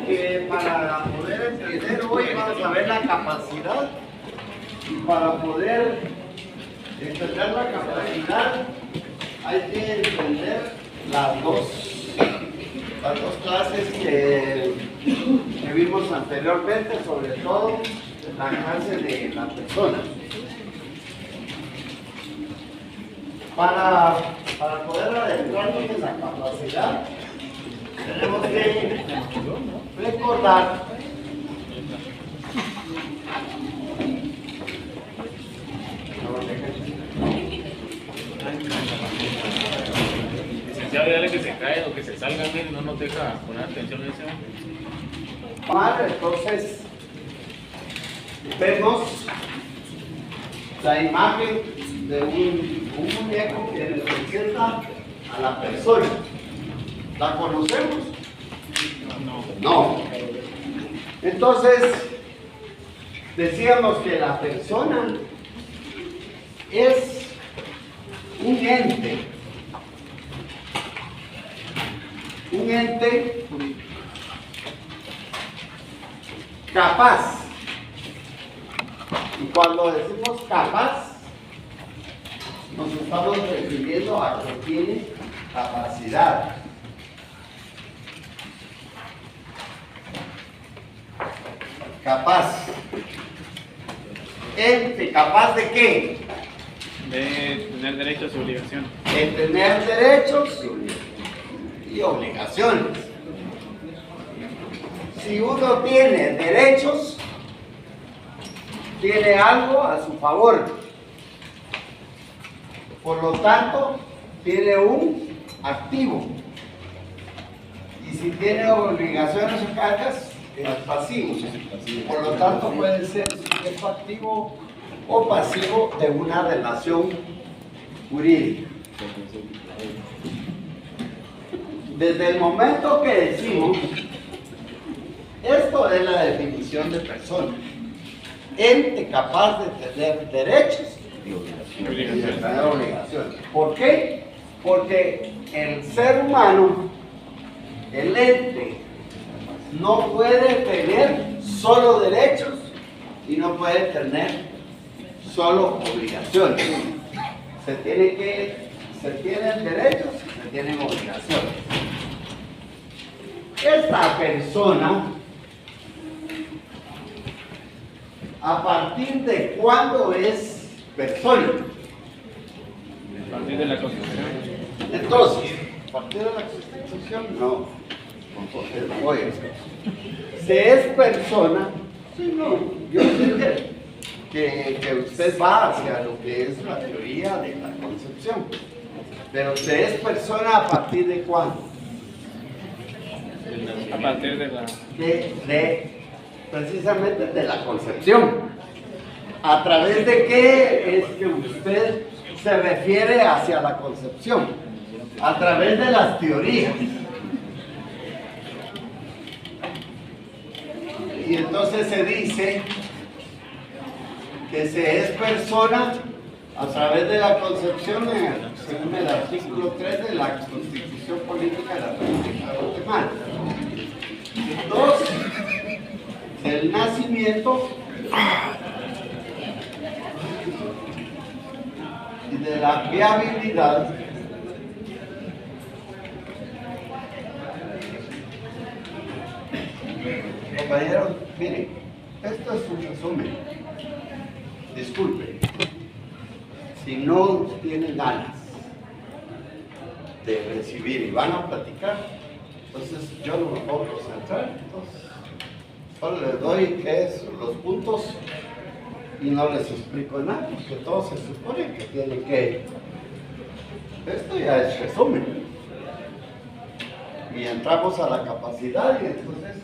que para poder entender hoy vamos a ver la capacidad, y para poder entender la capacidad hay que entender las dos clases que vimos anteriormente, sobre todo la clase de la persona. Para poder adentrarnos en la capacidad, tenemos que recordar licenciado, dale que se cae o que se salga, no nos deja poner atención en ese momento. Entonces vemos la imagen de un muñeco que representa a la persona. ¿La conocemos? No. Entonces, decíamos que la persona es un ente capaz. Y cuando decimos capaz, nos estamos refiriendo a que tiene capacidad. Capaz. ¿Ente capaz de qué? De tener derechos y obligaciones. De tener derechos y obligaciones. Si uno tiene derechos, tiene algo a su favor. Por lo tanto, tiene un activo. Y si tiene obligaciones o cargas, es pasivo. Por lo tanto, puede ser sujeto activo o pasivo de una relación jurídica. Desde el momento que decimos, esto es la definición de persona: ente capaz de tener derechos y obligaciones. ¿Por qué? Porque el ser humano, el ente, no puede tener solo derechos y no puede tener solo obligaciones. Se tienen derechos, se tienen obligaciones. Esta persona, ¿a partir de cuándo es persona? A partir de la Constitución. Entonces, ¿a partir de la Constitución? No. Oye, ¿se es persona? Sí, no. Yo sé que usted va hacia lo que es la teoría de la concepción. Pero ¿se es persona a partir de cuándo? A partir de la... precisamente de la concepción. ¿A través de qué es que usted se refiere hacia la concepción? A través de las teorías. Y entonces se dice que se es persona a través de la concepción, según el artículo 3 de la Constitución Política de la República de Guatemala. 2. El nacimiento y de la viabilidad compañeros, miren, esto es un resumen. Disculpen si no tienen ganas de recibir y van a platicar, entonces yo no me puedo concentrar. Entonces solo les doy los puntos y no les explico nada, porque todos se supone que tienen que... Esto ya es resumen. Y entramos a la capacidad y entonces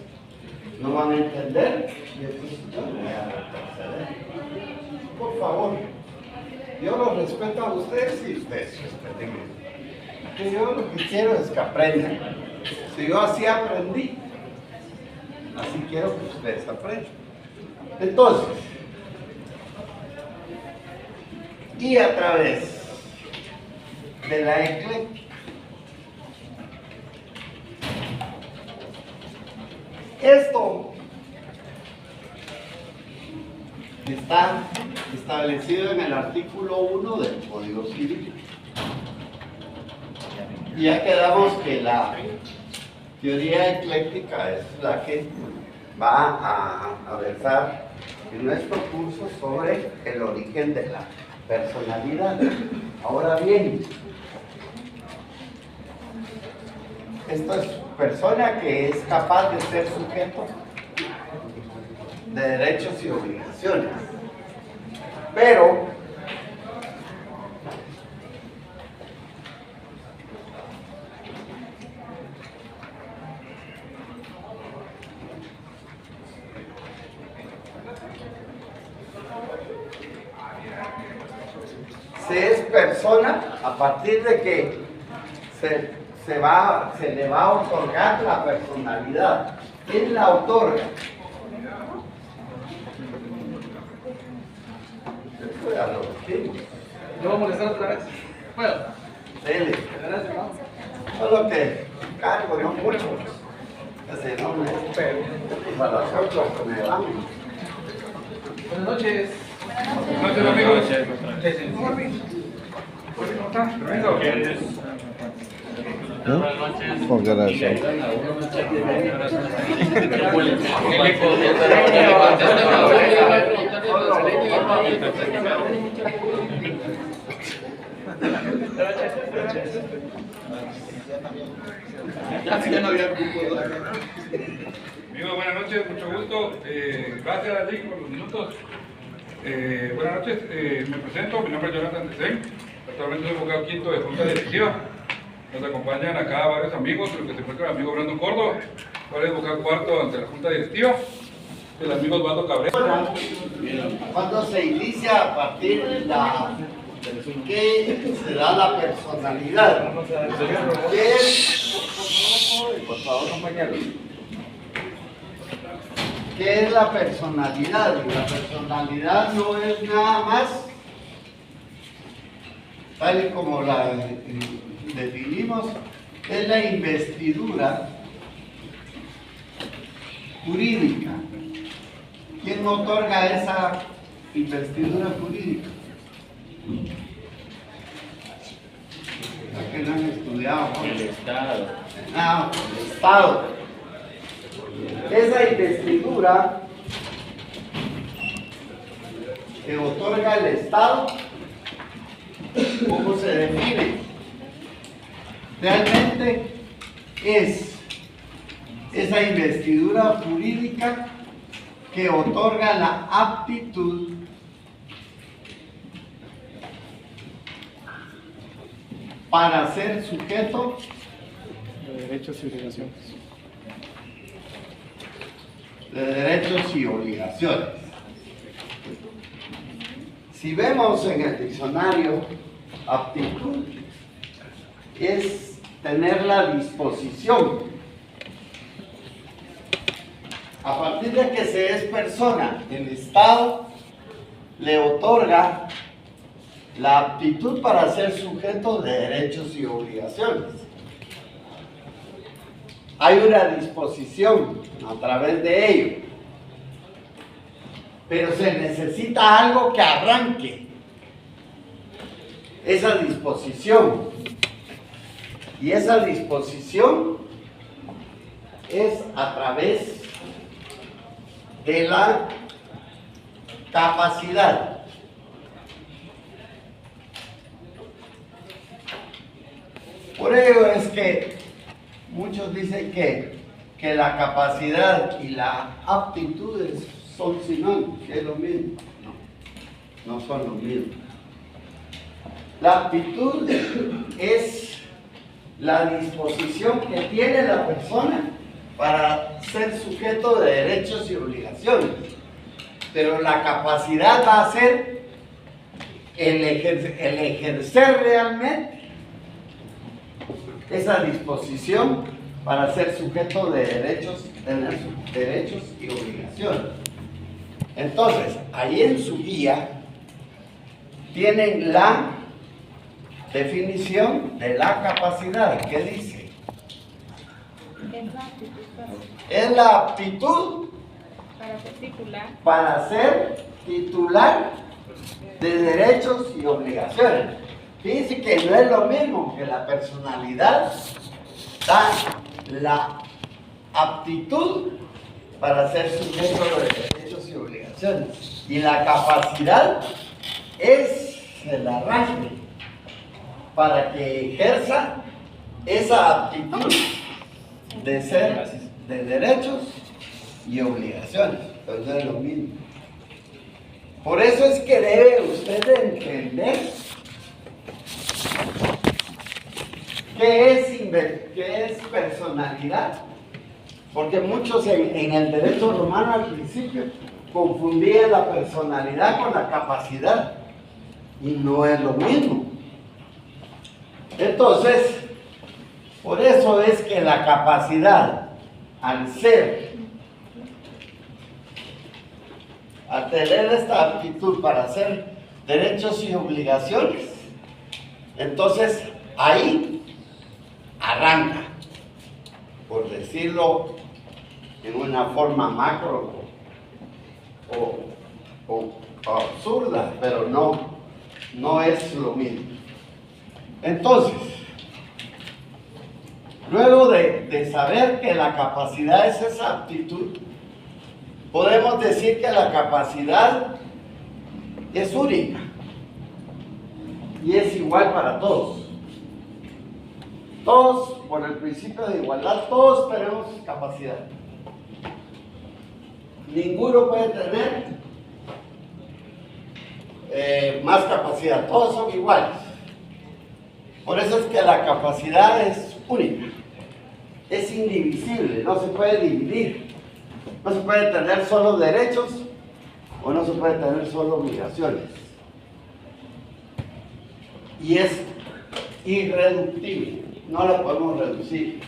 no van a entender y entonces yo no voy a retroceder. Por favor, yo los respeto a ustedes y ustedes respetenme. Que yo lo que quiero es que aprendan. Si yo así aprendí, así quiero que ustedes aprendan. Entonces, y a través de la ecléctica Esto está establecido en el artículo 1 del Código Civil. Y ya quedamos que la teoría ecléctica es la que va a versar en nuestro curso sobre el origen de la personalidad. Ahora bien, esto es persona que es capaz de ser sujeto de derechos y obligaciones, pero se es persona a partir de que se le va a otorgar la personalidad. ¿Quién la otorga? Esto ya lo dijimos. ¿No voy a molestar otra vez? ¿Puedo? Dele. Gracias, ¿no? Solo que cargo, no mucho. Ese no me para las 8 me van. Buenas noches. Buenas noches, amigos. ¿Cómo está? Permiso. ¿Por qué razón? Amigos, buenas noches, mucho gusto. Gracias, Lick, por los minutos. Buenas noches, me presento, mi nombre es Jonathan Desén, actualmente soy abogado quinto de Junta Directiva. Nos acompañan acá varios amigos, de los que se encuentra el amigo Brandon Córdoba, cual es abogado cuarto ante la Junta Directiva, el amigo Osvaldo Cabrera. Cuando se inicia a partir de la que se da la personalidad. ¿Qué es? Por favor, compañeros. ¿Qué es la personalidad? La personalidad no es nada más, tal y como la definimos, es la investidura jurídica. ¿Quién otorga esa investidura jurídica? ¿A qué no han estudiado? El Estado. Ah, el Estado. Esa investidura que otorga el Estado, ¿cómo se define? Realmente es esa investidura jurídica que otorga la aptitud para ser sujeto De derechos y obligaciones. de derechos y obligaciones. Si vemos en el diccionario, aptitud es tener la disposición. A partir de que se es persona, el Estado le otorga la aptitud para ser sujeto de derechos y obligaciones. Hay una disposición a través de ello, pero se necesita algo que arranque esa disposición, y esa disposición es a través de la capacidad. Por ello es que muchos dicen que la capacidad y la aptitud son sinónimos, que es lo mismo. No, no son lo mismo. La aptitud es la disposición que tiene la persona para ser sujeto de derechos y obligaciones. Pero la capacidad va a ser el ejercer realmente esa disposición para ser sujeto de derechos y obligaciones. Entonces, ahí en su guía tienen la definición de la capacidad, que dice: Es la aptitud para ser titular de derechos y obligaciones. Fíjense que no es lo mismo que la personalidad da la aptitud para ser sujeto de derechos y obligaciones. Y la capacidad es el arrastre para que ejerza esa aptitud de ser de derechos y obligaciones. Entonces no es lo mismo. Por eso es que debe usted entender qué es personalidad. Porque muchos en el derecho romano al principio confundían la personalidad con la capacidad. Y no es lo mismo. Entonces, por eso es que la capacidad, al tener esta aptitud para hacer derechos y obligaciones, entonces ahí arranca, por decirlo en una forma macro o absurda, pero no es lo mismo. Entonces, luego de saber que la capacidad es esa aptitud, podemos decir que la capacidad es única y es igual para todos. Todos, por el principio de igualdad, todos tenemos capacidad. Ninguno puede tener más capacidad, todos son iguales. Por eso es que la capacidad es única, es indivisible, no se puede dividir. No se puede tener solo derechos o no se puede tener solo obligaciones. Y es irreductible, no la podemos reducir.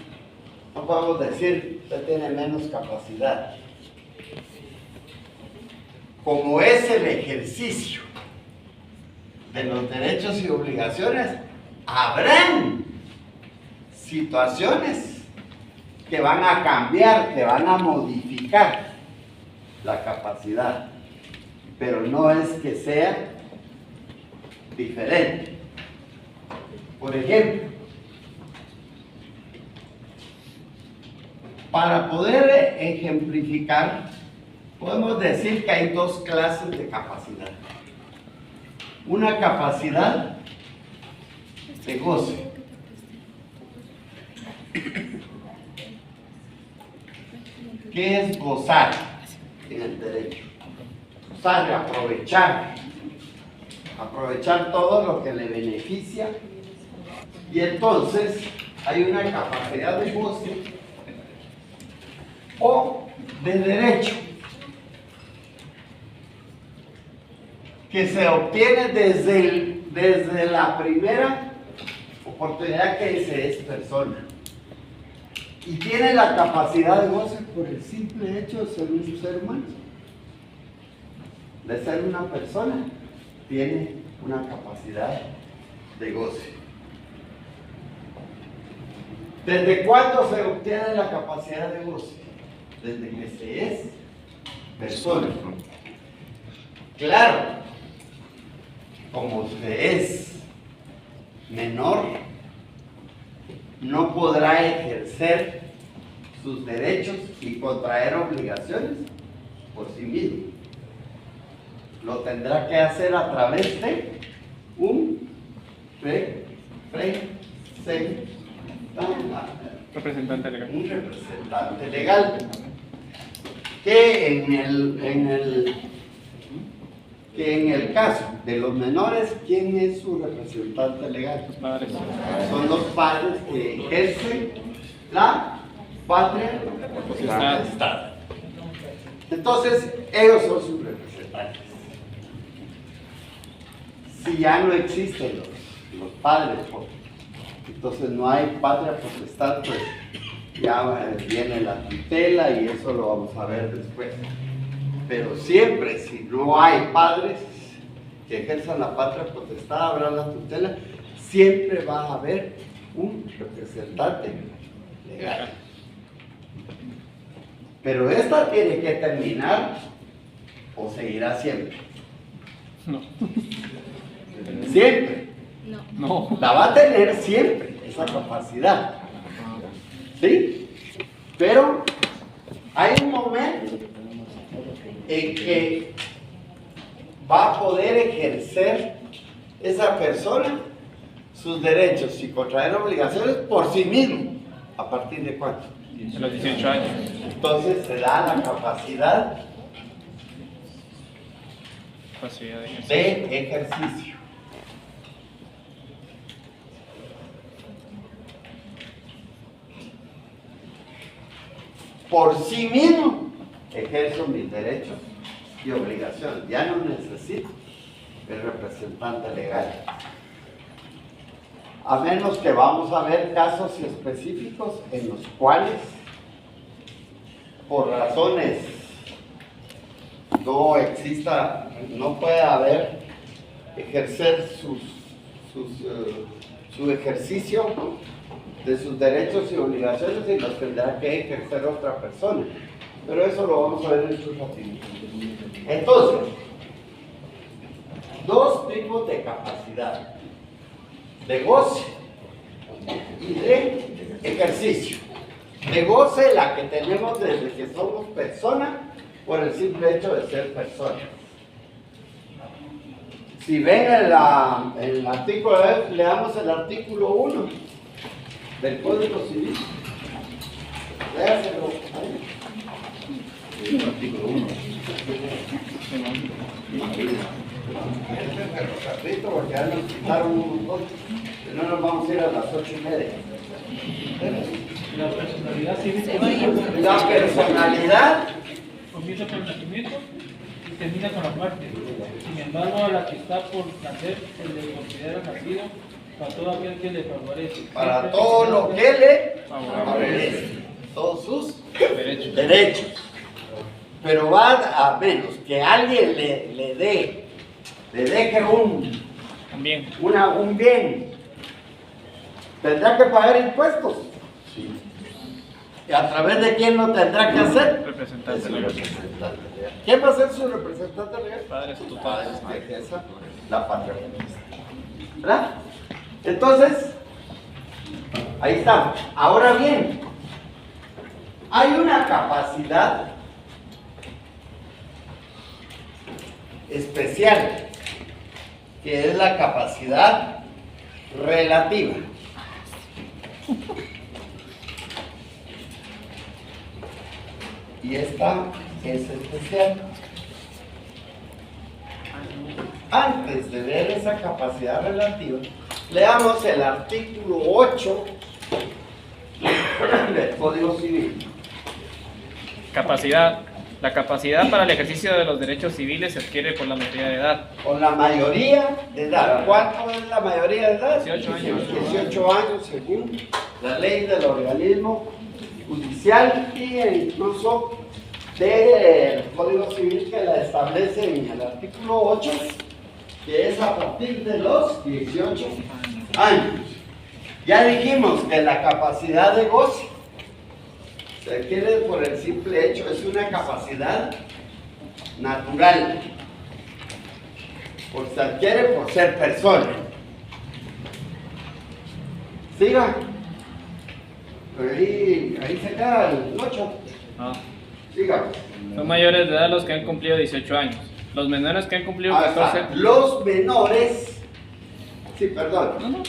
No podemos decir, usted tiene menos capacidad. Como es el ejercicio de los derechos y obligaciones, habrán situaciones que van a cambiar, que van a modificar la capacidad, pero no es que sea diferente. Por ejemplo, para poder ejemplificar, podemos decir que hay dos clases de capacidad. Una capacidad de goce. ¿Qué es gozar en el derecho? Gozar, aprovechar todo lo que le beneficia. Y entonces hay una capacidad de goce o de derecho que se obtiene desde la primera oportunidad que se es persona. Y tiene la capacidad de goce por el simple hecho de ser un ser humano. De ser una persona, tiene una capacidad de goce. ¿Desde cuándo se obtiene la capacidad de goce? Desde que se es persona. Claro, como se es menor, no podrá ejercer sus derechos y contraer obligaciones por sí mismo. Lo tendrá que hacer a través de un Representante legal. Un representante legal que en el caso de los menores, ¿quién es su representante legal? Los padres. Son los padres que ejercen la patria potestad. Entonces, ellos son sus representantes. Si ya no existen los padres, entonces no hay patria potestad, pues ya viene la tutela y eso lo vamos a ver después. Pero siempre, si no hay padres que ejerzan la patria potestad, habrá la tutela, siempre va a haber un representante legal. Pero esta tiene que terminar o seguirá siempre. No. Siempre. No. La va a tener siempre, esa capacidad. ¿Sí? Pero hay un momento en que va a poder ejercer esa persona sus derechos y contraer obligaciones por sí mismo. ¿A partir de cuánto? De los 18 años. Entonces se da la capacidad Capacidad de ejercicio. de ejercicio. Por sí mismo ejerzo mis derechos y obligaciones. Ya no necesito el representante legal. A menos que vamos a ver casos específicos en los cuales, por razones, no puede haber ejercer su ejercicio de sus derechos y obligaciones y los tendrá que ejercer otra persona. Pero eso lo vamos a ver en su ratito. Entonces, dos tipos de capacidad: de goce y de ejercicio. De goce, la que tenemos desde que somos personas, por el simple hecho de ser personas. Si ven el artículo, leamos el artículo 1 del Código Civil. Léaselo ahí. El artículo 1. Porque ya nos quitaron un montón. Si no, nos vamos a ir a las 8:30. La personalidad civil La personalidad comienza por el nacimiento y termina con la muerte. Sin embargo, a la que está por nacer se le considera nacido para todo aquel que le favorece. para todo lo que le favorece, todos sus derechos. Pero va a menos que alguien le deje un bien, tendrá que pagar impuestos. Sí. ¿Y a través de quién lo tendrá que hacer? Representante De su legal. representante legal. ¿Quién va a ser su representante legal? Padres tutores. Esa, la patria. ¿Verdad? Entonces, ahí está. Ahora bien, hay una capacidad especial, que es la capacidad relativa. Y esta es especial. Antes de ver esa capacidad relativa, leamos el artículo 8 del Código Civil. Capacidad. La capacidad para el ejercicio de los derechos civiles se adquiere por la mayoría de edad. Con la mayoría de edad. ¿Cuánto es la mayoría de edad? 18 años. 18 años, según la ley del organismo judicial e incluso del Código Civil, que la establece en el artículo 8, que es a partir de los 18 años. Ya dijimos que la capacidad de goce se adquiere por el simple hecho, es una capacidad natural, se adquiere por ser persona. Siga. Ahí se queda el 8. No. Siga. Son mayores de edad los que han cumplido 18 años. Los menores que han cumplido 14. Los menores, sí, perdón,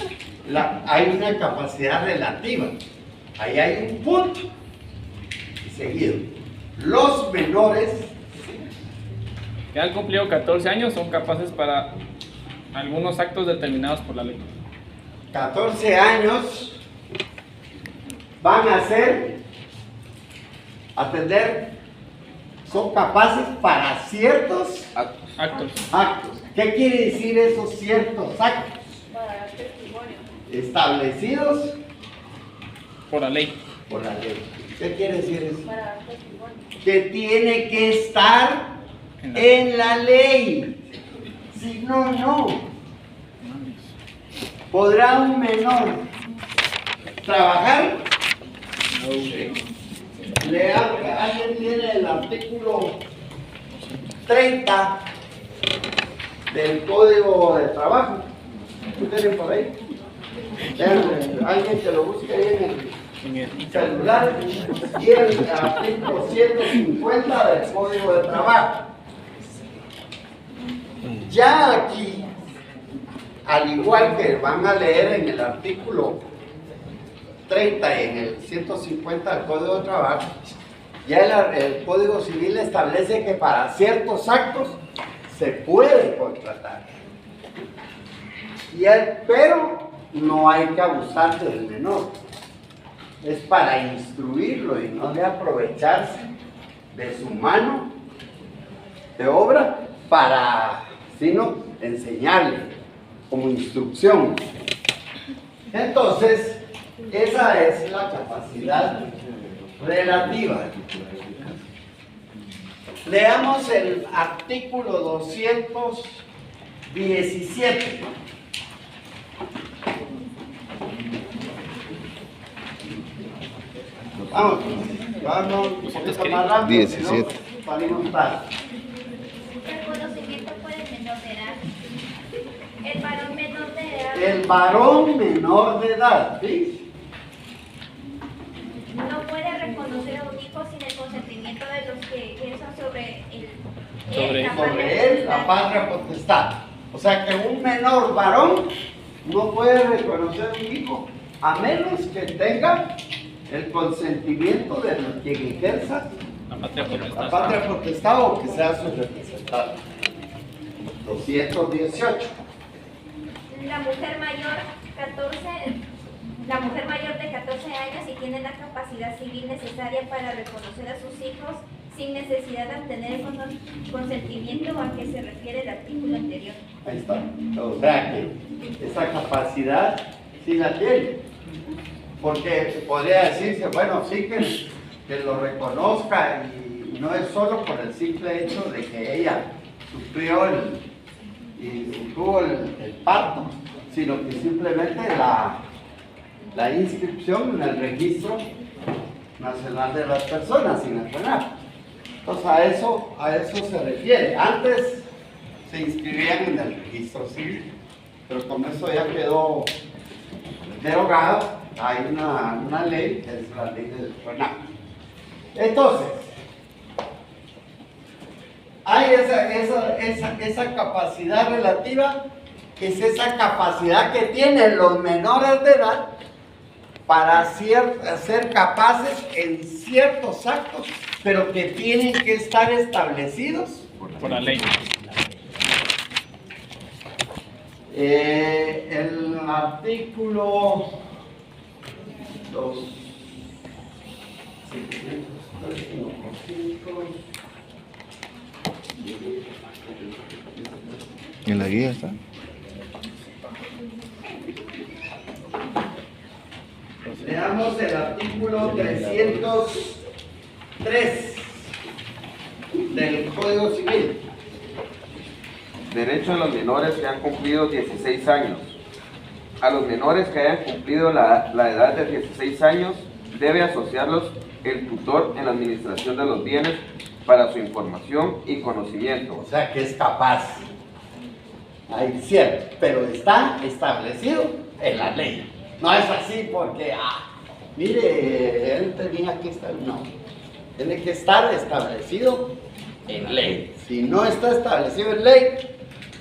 hay una capacidad relativa. Ahí hay un punto seguido. Los menores Que han cumplido 14 años son capaces para algunos actos determinados por la ley. 14 años van a atender, son capaces para ciertos Actos. actos. ¿Qué quiere decir esos ciertos actos? Para dar testimonio. Establecidos Por la ley. por la ley. ¿Qué quiere decir eso? Para dar testimonio. Que tiene que estar en la ley. Si no, no. ¿Podrá un menor trabajar? Alguien tiene el artículo 30 del Código de Trabajo. ¿Tú tienes por ahí? Alguien que lo busque ahí en el celular. Y el artículo 150 del Código de Trabajo. Ya aquí, al igual que van a leer en el artículo 30 y en el 150 del Código de Trabajo, ya el Código Civil establece que para ciertos actos se puede contratar. Pero no hay que abusar del menor. Es para instruirlo y no de aprovecharse de su mano de obra sino enseñarle como instrucción. Entonces, esa es la capacidad relativa. Leamos el artículo 217. Vamos un poquito más rápido. 17. Si no, salimos tarde. Reconocimiento por el menor de edad. El varón menor de edad El varón menor de edad, ¿sí? no puede reconocer a un hijo sin el consentimiento de los que ejercen sobre él La patria potestad. O sea que un menor varón no puede reconocer un hijo a menos que tenga el consentimiento de quien ejerza la patria potestad o que sea su representante. 218. La mujer mayor de 14 años y tiene la capacidad civil necesaria para reconocer a sus hijos sin necesidad de obtener el consentimiento a que se refiere el artículo anterior. Ahí está. O sea que esa capacidad sí la tiene. Porque podría decirse, bueno, sí que lo reconozca y no es solo por el simple hecho de que ella sufrió tuvo el parto, sino que simplemente la inscripción en el Registro Nacional de las Personas, sin el RENAP. Entonces a eso se refiere. Antes se inscribían en el Registro Civil, pero como eso ya quedó derogado, hay una ley, que es la ley del RENAP. Entonces, hay esa capacidad relativa, que es esa capacidad que tienen los menores de edad para ser capaces en ciertos actos, pero que tienen que estar establecidos por la ley. El artículo 2. En la guía está. Veamos el artículo 303 del Código Civil. Derecho de los menores que han cumplido 16 años. A los menores que hayan cumplido la edad de 16 años, debe asociarlos el tutor en la administración de los bienes para su información y conocimiento. O sea que es capaz. Hay cierto, pero está establecido en la ley. No es así porque, mire, él tenía que estar, no. Tiene que estar establecido en ley. Si no está establecido en ley,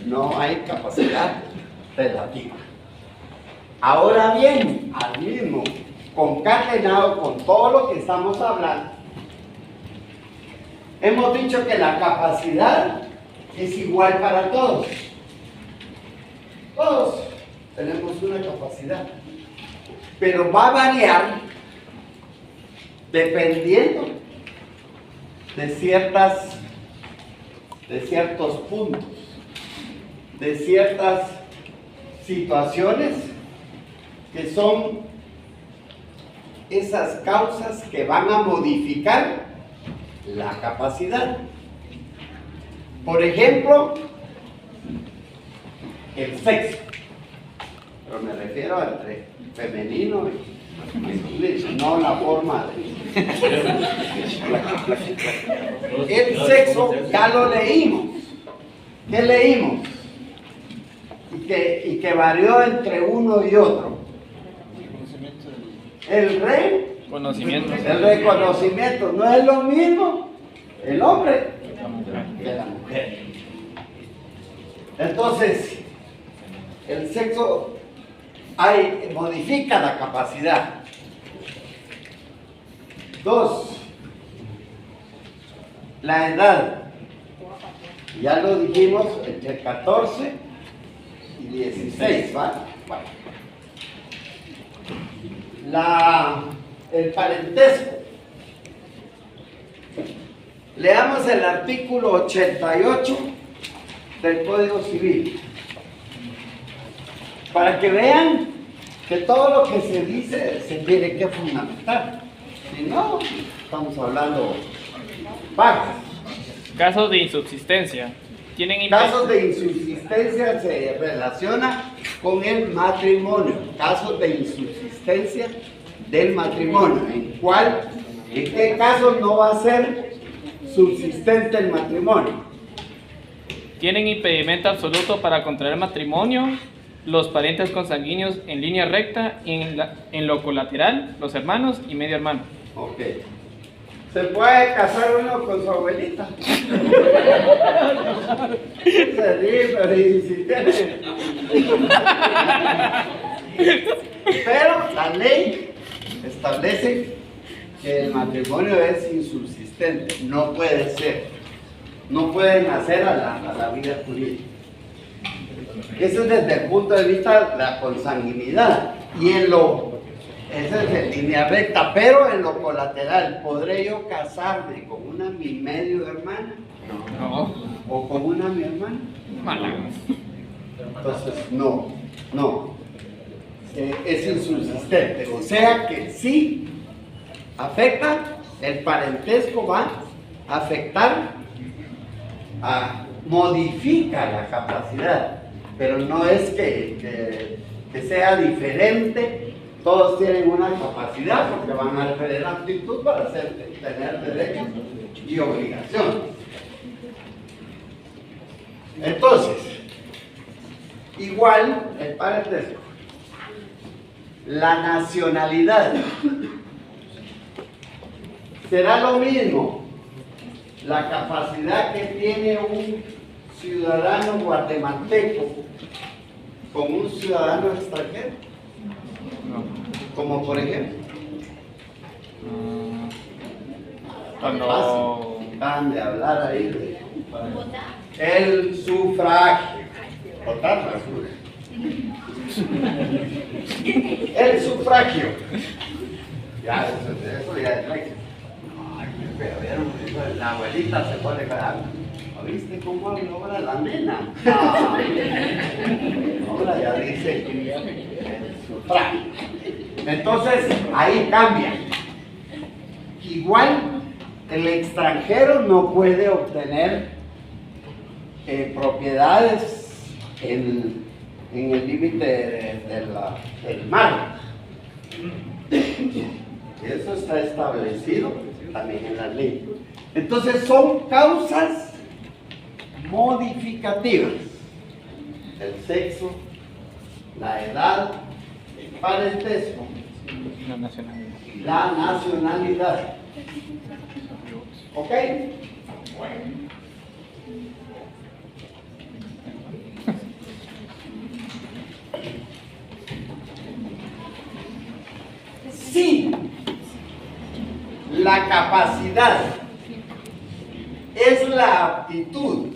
no hay capacidad relativa. Ahora bien, al mismo, concatenado con todo lo que estamos hablando, hemos dicho que la capacidad es igual para todos. Todos tenemos una capacidad, pero va a variar dependiendo de ciertos puntos, de ciertas situaciones que son esas causas que van a modificar la capacidad. Por ejemplo, el sexo, pero me refiero entre femenino no la forma de... El sexo ya lo leímos. ¿Qué leímos? Y que varió entre uno y otro. El Conocimiento. el reconocimiento. No es lo mismo el hombre que la mujer. Entonces, el sexo modifica la capacidad. 2. La edad. Ya lo dijimos, entre 14 y 16, ¿vale? El parentesco. Leamos el artículo 88 del Código Civil, para que vean que todo lo que se dice se tiene que fundamentar. Si no, estamos hablando vagas. Casos de insubsistencia. Casos de insubsistencia se relaciona con el matrimonio. Casos de insubsistencia del matrimonio. ¿En qué casos no va a ser subsistente el matrimonio? Tienen impedimento absoluto para contraer matrimonio los parientes consanguíneos en línea recta y en lo colateral, los hermanos y medio hermano. Ok. ¿Se puede casar uno con su abuelita? Pero y si tiene... Pero la ley establece que el matrimonio es insubsistente, no puede ser, no puede nacer a la vida jurídica. Eso es desde el punto de vista de la consanguinidad. Y esa es en línea recta, pero en lo colateral, ¿podré yo casarme con una mi medio hermana? No. ¿O con una mi hermana? Mala. Entonces, no. Es insubsistente. O sea que sí afecta, el parentesco va a afectar, modifica la capacidad, pero no es que sea diferente. Todos tienen una capacidad porque van a tener aptitud para tener derechos y obligaciones. Entonces, igual el parentesco. La nacionalidad. Será lo mismo la capacidad que tiene un ciudadano guatemalteco con un ciudadano extranjero. Como por ejemplo, Cuando acaban de hablar ahí de el sufragio. Votar el sufragio. Ya, eso ya es ley. Ay, pero vieron, la abuelita se pone cada... ¿Viste cómo habló ahora la nena? Ahora ya dice que el sufragio. Entonces, ahí cambia. Igual, el extranjero no puede obtener propiedades en el límite del mar. Eso está establecido también en la ley. Entonces, son causas modificativas: el sexo, la edad, el parentesco, la nacionalidad. y la nacionalidad. ¿Ok? Bueno. Si la capacidad es la aptitud,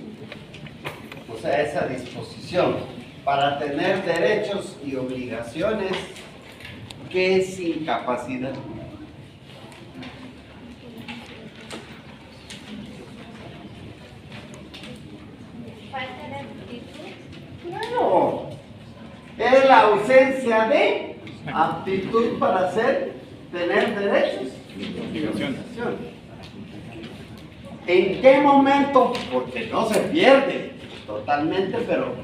o sea, esa disposición para tener derechos y obligaciones, ¿qué es incapacidad? Falta de aptitud. Claro, es la ausencia de aptitud para tener derechos y obligaciones. ¿En qué momento? Porque no se pierde totalmente, pero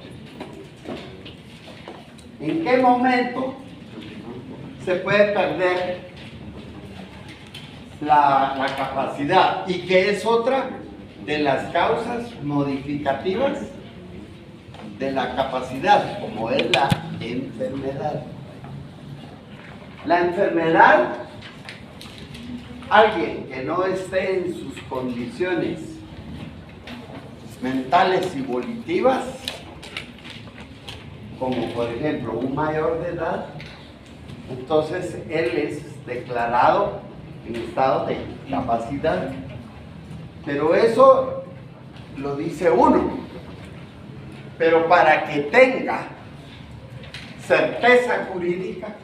¿en qué momento se puede perder la capacidad, y que es otra de las causas modificativas de la capacidad, como es la enfermedad. La enfermedad, alguien que no esté en sus condiciones mentales y volitivas, como por ejemplo un mayor de edad, entonces él es declarado en estado de incapacidad. Pero eso lo dice uno. Pero para que tenga certeza jurídica,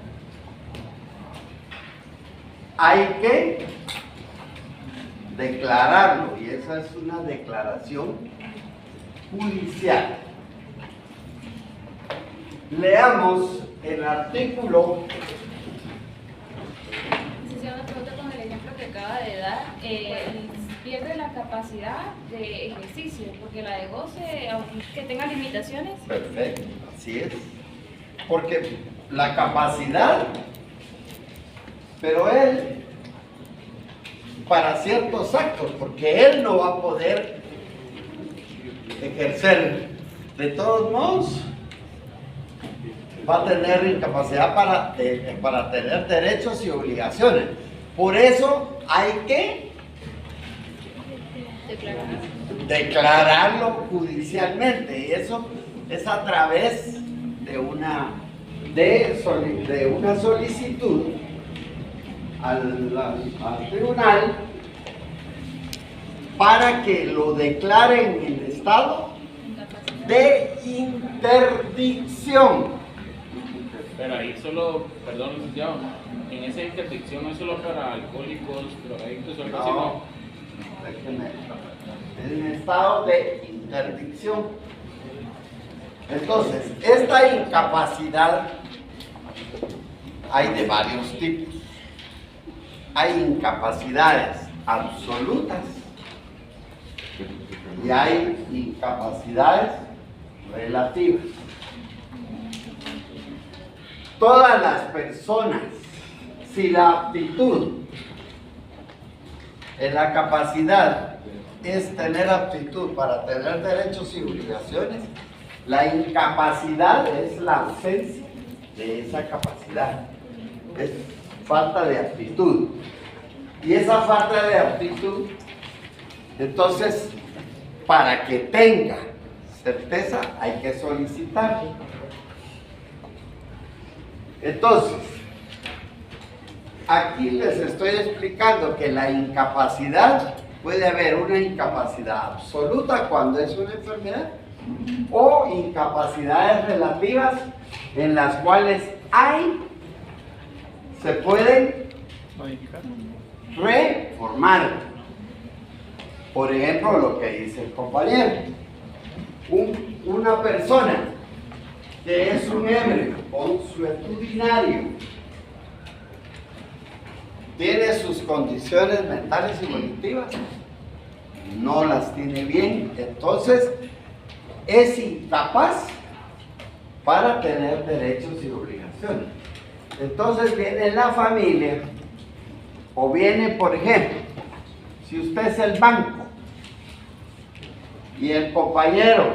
hay que declararlo, y esa es una declaración judicial. Leamos el artículo. Si se una pregunta con el ejemplo que acaba de dar, pierde la capacidad de ejercicio, porque la de goce, aunque tenga limitaciones. Perfecto, así es. Porque la capacidad, pero él, para ciertos actos, porque él no va a poder ejercer, de todos modos, va a tener incapacidad para tener derechos y obligaciones. Por eso hay que declararlo judicialmente, y eso es a través de una solicitud al tribunal para que lo declaren en estado de interdicción. Pero ahí solo, perdón, licenciado, en esa interdicción no es solo para alcohólicos, drogadictos o algo así, No, en estado de interdicción. Entonces, esta incapacidad hay de varios tipos. Hay incapacidades absolutas y hay incapacidades relativas. Todas las personas, si la aptitud en la capacidad es tener aptitud para tener derechos y obligaciones, la incapacidad es la ausencia de esa capacidad, es falta de aptitud. Y esa falta de aptitud, entonces, para que tenga certeza hay que solicitar. Entonces, aquí les estoy explicando que la incapacidad, puede haber una incapacidad absoluta cuando es una enfermedad, o incapacidades relativas en las cuales se pueden reformar. Por ejemplo, lo que dice el compañero, una persona que es un ebrio consuetudinario, tiene sus condiciones mentales y volitivas, no las tiene bien, entonces es incapaz para tener derechos y obligaciones. Entonces viene la familia, o viene, por ejemplo, si usted es el banco y el compañero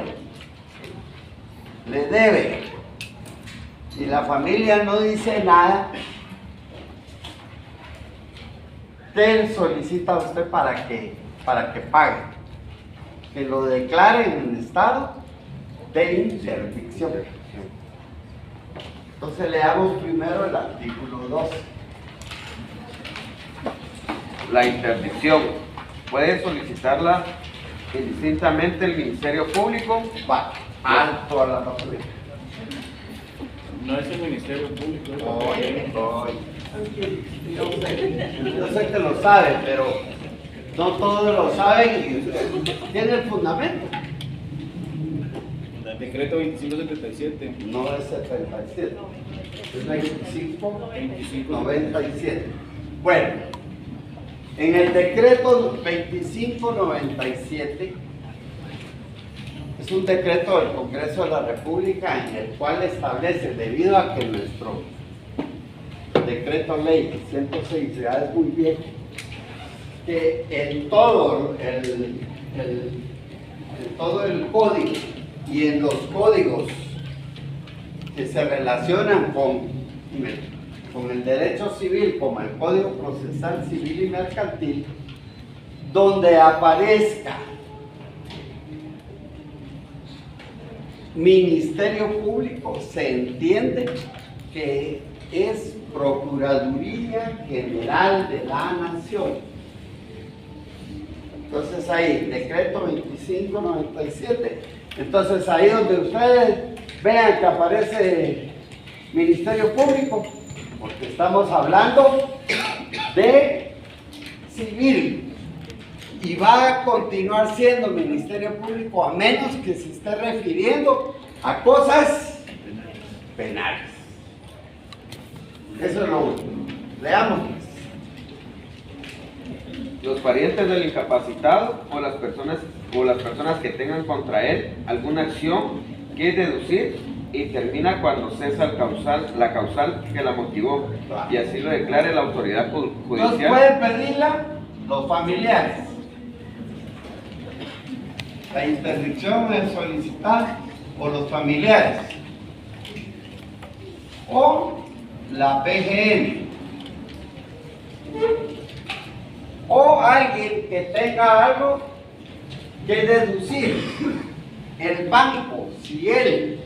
le debe y la familia no dice nada, ¿qué solicita usted para que pague? Que lo declaren en estado de interdicción. Entonces leamos primero el artículo 2. La interdicción puede solicitarla indistintamente el Ministerio Público. Va, alto a la papelera. No es el Ministerio Público. Yo sé que lo saben, pero no todos lo saben y tiene el fundamento. El decreto 2577. No es 77, es 2597. Bueno, en el decreto 2597 es un decreto del Congreso de la República en el cual establece, debido a que nuestro decreto ley 106, ya es muy viejo, que en todo el código y en los códigos que se relacionan con el derecho civil, como el Código Procesal Civil y Mercantil, donde aparezca Ministerio Público, se entiende que es Procuraduría General de la Nación. Entonces ahí, decreto 2597. Entonces ahí donde ustedes vean que aparece Ministerio Público, porque estamos hablando de civil y va a continuar siendo Ministerio Público a menos que se esté refiriendo a cosas penales. Eso es lo último. Leamos. Los parientes del incapacitado o las personas que tengan contra él alguna acción que es deducir y termina cuando cesa la causal que la motivó y así lo declare la autoridad Entonces judicial. pueden pedirla los familiares. La interdicción es solicitar por los familiares o la PGN o alguien que tenga algo que deducir. El banco, si él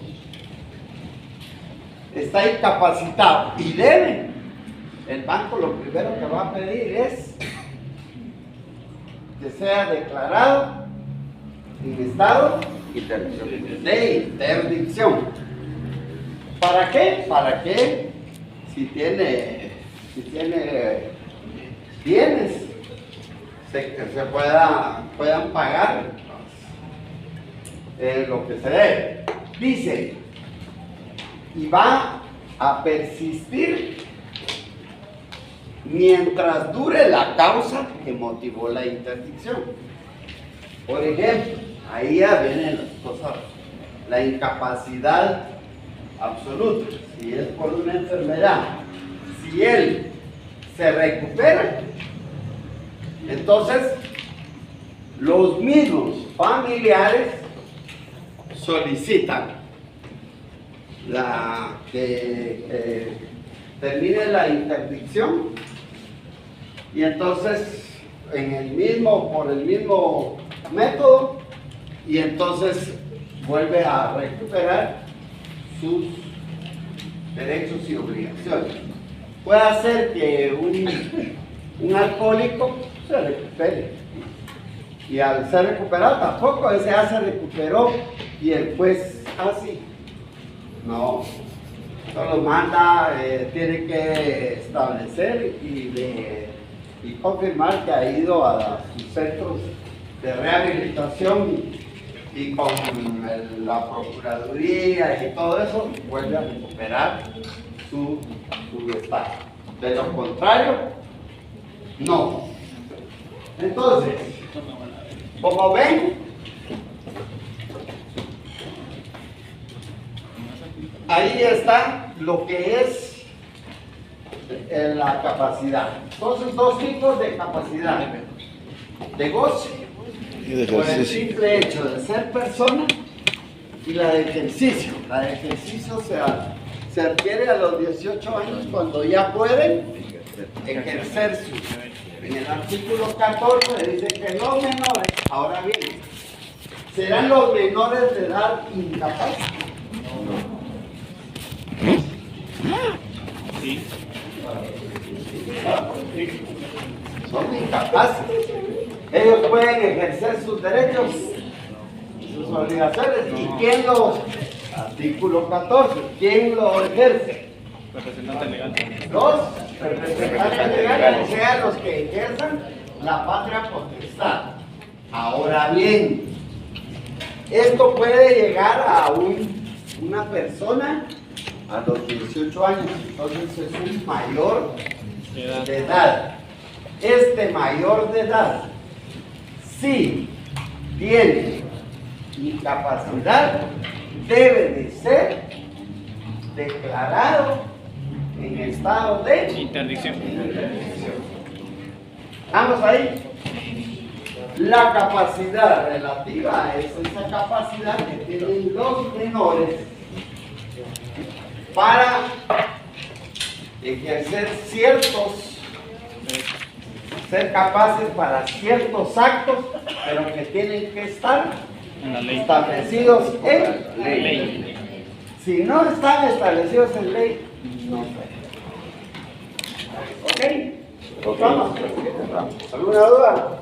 está incapacitado y debe, el banco lo primero que va a pedir es que sea declarado en estado de interdicción. ¿Para qué? Para que si tiene bienes se puedan pagar lo que se debe. Dice, y va a persistir mientras dure la causa que motivó la interdicción. Por ejemplo, ahí ya vienen las cosas, la incapacidad absoluta, si es por una enfermedad, si él se recupera, entonces los mismos familiares solicitan que termine la interdicción y entonces por el mismo método, y entonces vuelve a recuperar sus derechos y obligaciones. Puede hacer que un alcohólico se recupere, y al ser recuperado tampoco ese ya se recuperó y el juez así no, solo manda, tiene que establecer y confirmar que ha ido a sus centros de rehabilitación y con la procuraduría y todo eso vuelve a recuperar su estado. De lo contrario, no. Entonces, como ven, ahí está lo que es la capacidad. Entonces, dos tipos de capacidad: de goce, por el simple hecho de ser persona, y la de ejercicio. La de ejercicio se adquiere a los 18 años cuando ya pueden ejercer su. En el artículo 14 dice que los menores, ahora bien, ¿serán los menores de edad incapaces? Sí. Son incapaces. Ellos pueden ejercer sus derechos y sus obligaciones. ¿Y quién lo? Artículo 14. ¿Quién lo ejerce? Representante legal. Los representantes legales, o sea, los que ejerzan la patria potestad. Ahora bien, esto puede llegar a una persona a los 18 años, entonces es un mayor de edad. Este mayor de edad, si tiene incapacidad, debe de ser declarado en estado de Interdicción. Vamos ahí. La capacidad relativa es esa capacidad que tienen los menores para ejercer ser capaces para ciertos actos, pero que tienen que estar En la ley. establecidos en ley. Si no están establecidos en ley, no se. ¿Ok? ¿Vamos? ¿Alguna duda?